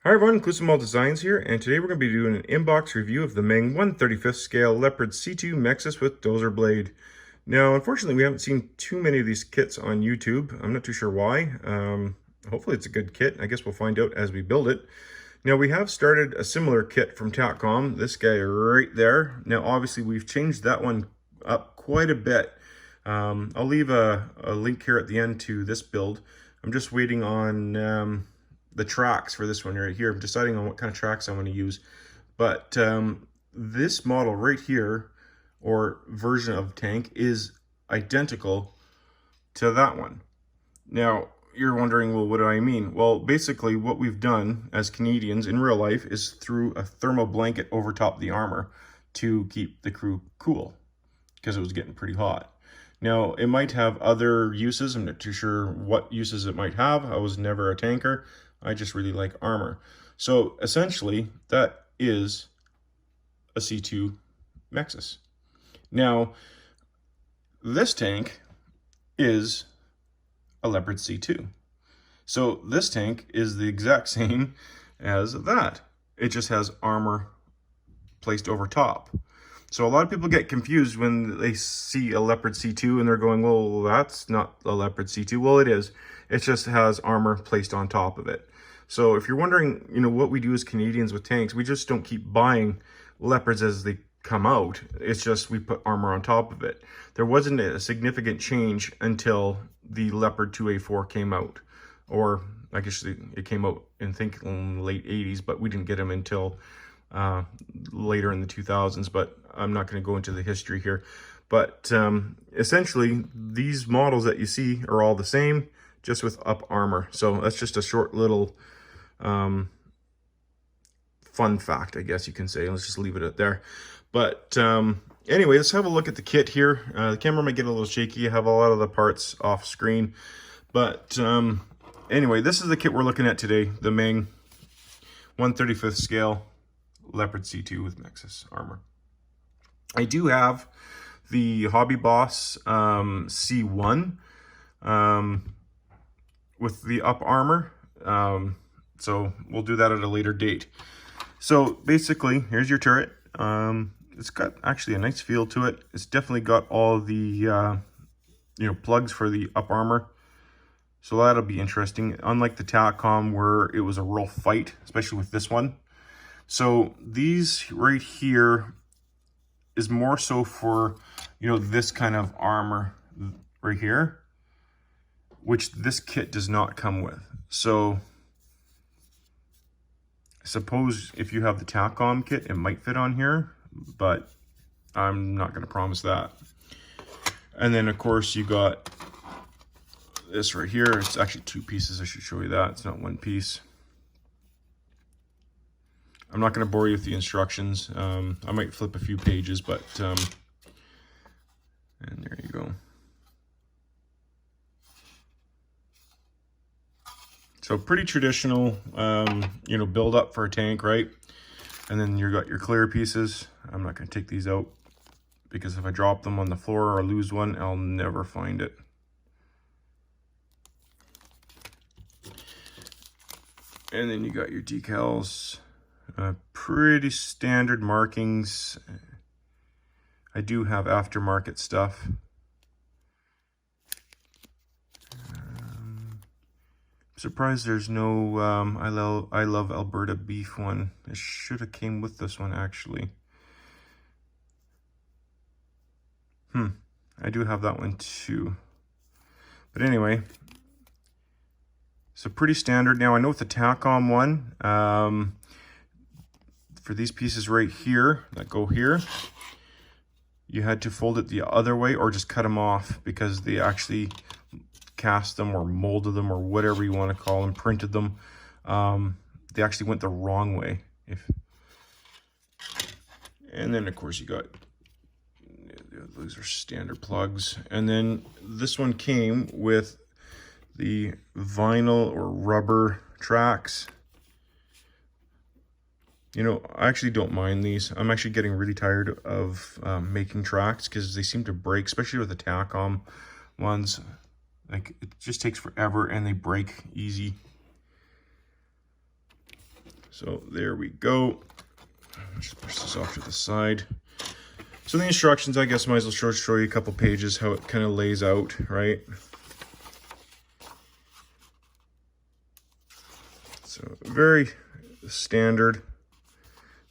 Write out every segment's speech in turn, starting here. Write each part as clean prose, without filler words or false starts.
Hi everyone, Inclusive Designs here, and today we're going to be doing an inbox review of the Meng 1/35th scale Leopard C2 Mexas with Dozer blade. Now, unfortunately, we haven't seen too many of these kits on YouTube. I'm not too sure why. Hopefully it's a good kit. I guess we'll find out as we build it. Now, we have started a similar kit from Tatcom, this guy right there. Now, obviously, we've changed that one up quite a bit. I'll leave a link here at the end to this build. I'm just waiting on the tracks for this one right here. I'm deciding on what kind of tracks I want to use. But this model right here, or version of tank, is identical to that one. Now, you're wondering, well, what do I mean? Well, basically what we've done as Canadians in real life is threw a thermal blanket over top the armor to keep the crew cool because it was getting pretty hot. Now, it might have other uses. I'm not too sure what uses it might have. I was never a tanker. I just really like armor. So essentially, that is a C2 Mexas. Now, this tank is a Leopard C2. So this tank is the exact same as that. It just has armor placed over top. So a lot of people get confused when they see a Leopard C2 and they're going, well, that's not a Leopard C2. Well, it is. It just has armor placed on top of it. So if you're wondering, what we do as Canadians with tanks, we just don't keep buying Leopards as they come out. It's just we put armor on top of it. There wasn't a significant change until the Leopard 2A4 came out. Or I guess it came out in the late 80s, but we didn't get them until later in the 2000s. But I'm not going to go into the history here. But essentially, these models that you see are all the same, just with up armor. So that's just a short little fun fact, I guess you can say. Let's just leave it at there. But anyway, let's have a look at the kit here. The camera might get a little shaky. I have a lot of the parts off screen. But anyway, this is the kit we're looking at today. The Meng 1/35th scale Leopard C2 with Mexas armor. I do have the Hobby Boss C1 with the up armor. So we'll do that at a later date. So basically, here's your turret. It's got actually a nice feel to it. It's definitely got all the plugs for the up armor. So that'll be interesting. Unlike the Tatcom where it was a real fight, especially with this one. So these right here is more so for, this kind of armor right here, which this kit does not come with. So I suppose if you have the Tatcom kit, it might fit on here, but I'm not going to promise that. And then, of course, you got this right here. It's actually two pieces. I should show you that. It's not one piece. I'm not going to bore you with the instructions. I might flip a few pages, but and there you go. So pretty traditional, build up for a tank, right? And then you got your clear pieces. I'm not going to take these out because if I drop them on the floor or lose one, I'll never find it. And then you got your decals. Pretty standard markings. I do have aftermarket stuff. Surprised there's no I love Alberta beef one. It should have came with this one actually. I do have that one too. But anyway, so pretty standard. Now I know with the Tatcom one, for these pieces right here that go here, you had to fold it the other way or just cut them off because they actually cast them or molded them or whatever you want to call them, printed them. They actually went the wrong way. And then of course you got, those are standard plugs. And then this one came with the vinyl or rubber tracks. I actually don't mind these. I'm actually getting really tired of making tracks because they seem to break, especially with the Tatcom ones. Like, it just takes forever and they break easy. So there we go. Just push this off to the side. So the instructions, I guess, might as well show you a couple pages how it kind of lays out, right? So very standard.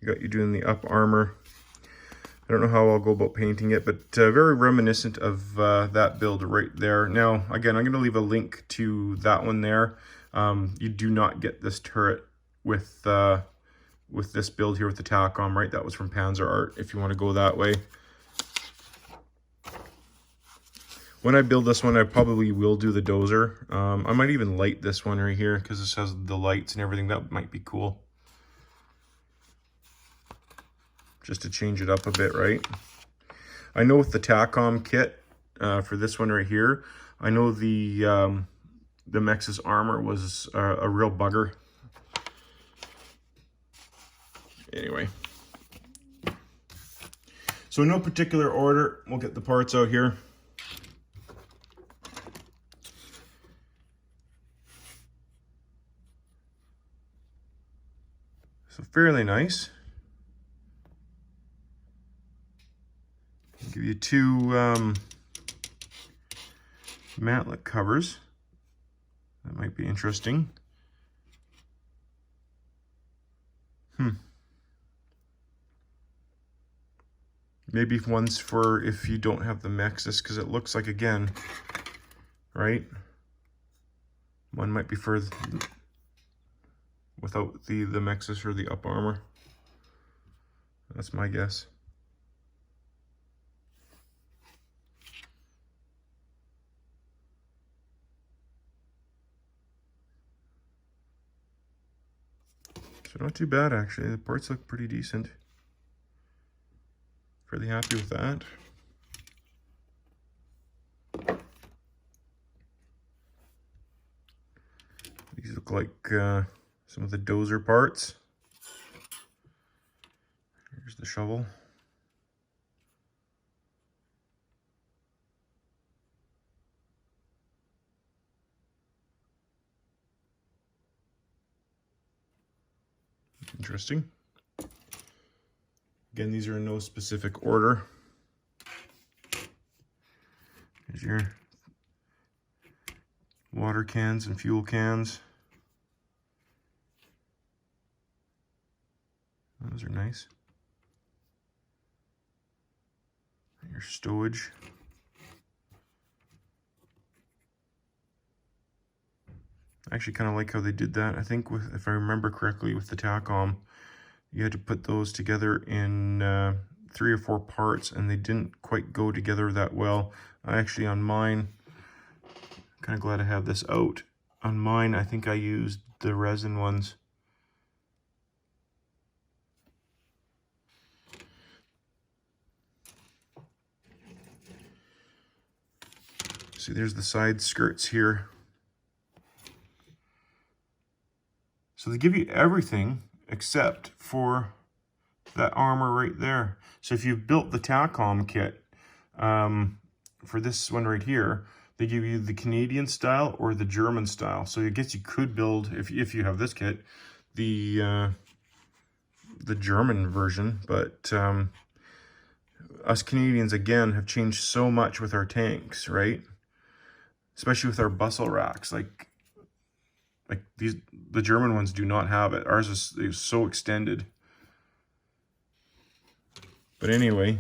You doing the up armor. I don't know how I'll go about painting it, but very reminiscent of that build right there. Now, again, I'm going to leave a link to that one there. You do not get this turret with this build here with the Tacom, right? That was from Panzer Art, if you want to go that way. When I build this one, I probably will do the Dozer. I might even light this one right here because this has the lights and everything. That might be cool. Just to change it up a bit, right? I know with the Tacom kit for this one right here, I know the Mexas armor was a real bugger. Anyway, so in no particular order, we'll get the parts out here. So fairly nice. I'll give you two matlet covers. That might be interesting. Maybe one's for if you don't have the Mexas, because it looks like, again, right? One might be for without the Mexas or the up armor. That's my guess. So not too bad, actually. The parts look pretty decent. Pretty happy with that. These look like some of the Dozer parts. Here's the shovel. Interesting. Again, these are in no specific order. Here's your water cans and fuel cans. Those are nice. Your stowage. I actually kind of like how they did that. I think if I remember correctly with the Tacom, you had to put those together in 3 or 4 parts, and they didn't quite go together that well. Actually, on mine, I'm kind of glad I have this out. On mine, I think I used the resin ones. See, there's the side skirts here. So they give you everything except for that armor right there. So if you've built the Tacom kit for this one right here, they give you the Canadian style or the German style. So I guess you could build, if you have this kit, the German version. But us Canadians, again, have changed so much with our tanks, right? Especially with our bustle racks. Like these, the German ones do not have it. Ours is so extended. But anyway,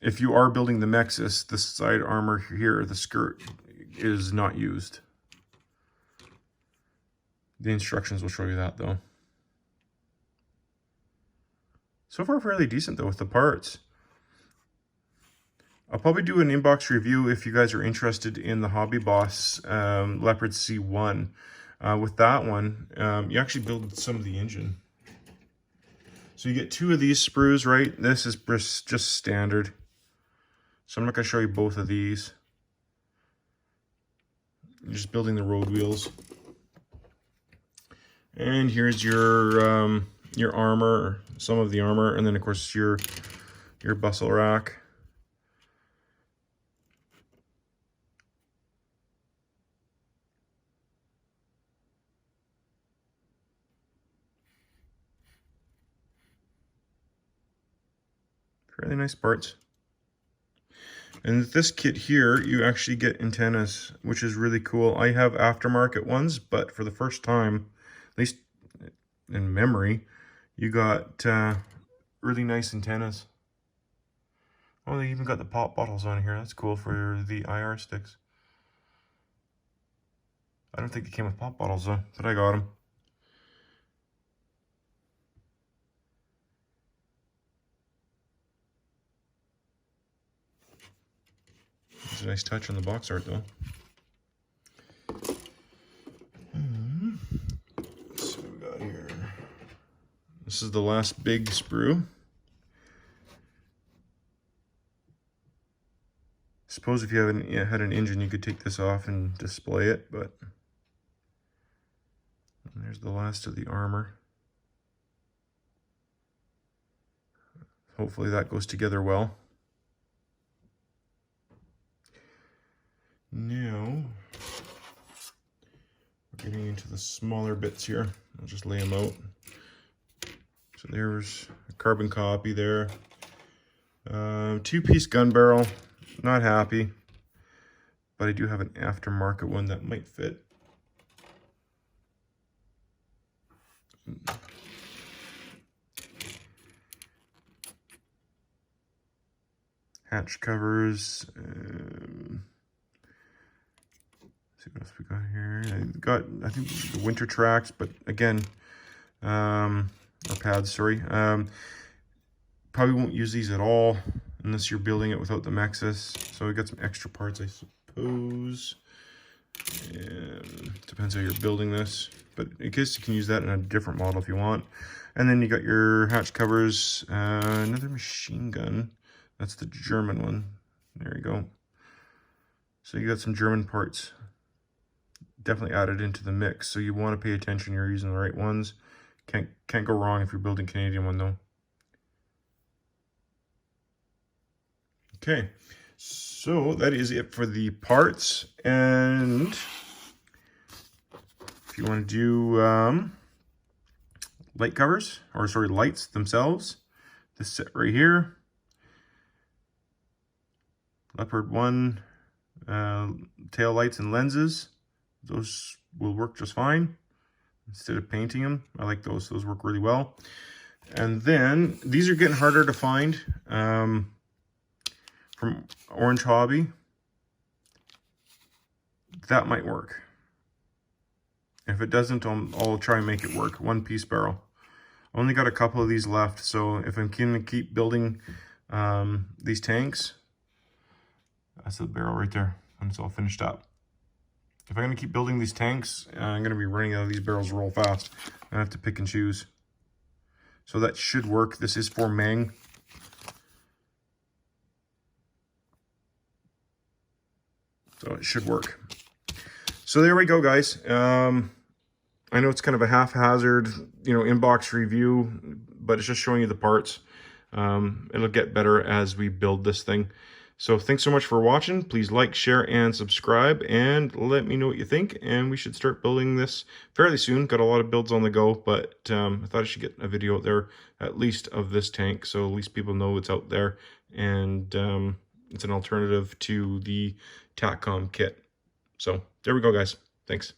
if you are building the Mexas, the side armor here, the skirt, is not used. The instructions will show you that, though. So far, fairly decent, though, with the parts. I'll probably do an inbox review if you guys are interested in the Hobby Boss Leopard C1. With that one, you actually build some of the engine. So you get 2 of these sprues, right? This is just standard. So I'm not going to show you both of these. You're just building the road wheels. And here's your armor, some of the armor, and then of course your bustle rack. Fairly nice parts. And with this kit here, you actually get antennas, which is really cool. I have aftermarket ones, but for the first time, at least in memory, you got really nice antennas. Oh, they even got the pop bottles on here. That's cool for the IR sticks. I don't think they came with pop bottles though, but I got them. It's a nice touch on the box art though. So we got here. This is the last big sprue. Suppose if you haven't had an engine, you could take this off and display it, but there's the last of the armor. Hopefully that goes together well. Now, we're getting into the smaller bits here. I'll just lay them out. So there's a carbon copy there. Two-piece gun barrel. Not happy, but I do have an aftermarket one that might fit. Hatch covers. See what else we got here. I think the winter tracks, but again, or pads, sorry. Probably won't use these at all unless you're building it without the Mexas. So we got some extra parts, I suppose. And depends how you're building this, but I guess you can use that in a different model if you want. And then you got your hatch covers, another machine gun. That's the German one. There you go. So you got some German parts definitely added into the mix. So you want to pay attention you're using the right ones. Can't go wrong if you're building Canadian one though. Okay, so that is it for the parts. And if you want to do light covers, or sorry, lights themselves, this set right here, Leopard 1 tail lights and lenses, those will work just fine. Instead of painting them, I like those work really well. And then these are getting harder to find. From Orange Hobby, that might work. If it doesn't, I'll try and make it work. One-piece barrel. Only got a couple of these left, so if I'm going to keep building these tanks, that's the barrel right there when it's all finished up. If I'm going to keep building these tanks, I'm going to be running out of these barrels real fast. I have to pick and choose. So that should work. This is for Meng. So it should work. So there we go, guys. I know it's kind of a haphazard, inbox review, but it's just showing you the parts. It'll get better as we build this thing. So thanks so much for watching. Please like, share, and subscribe, and let me know what you think. And we should start building this fairly soon. Got a lot of builds on the go, but I thought I should get a video out there at least of this tank, so at least people know it's out there. And it's an alternative to the TACCOM kit. So there we go, guys. Thanks.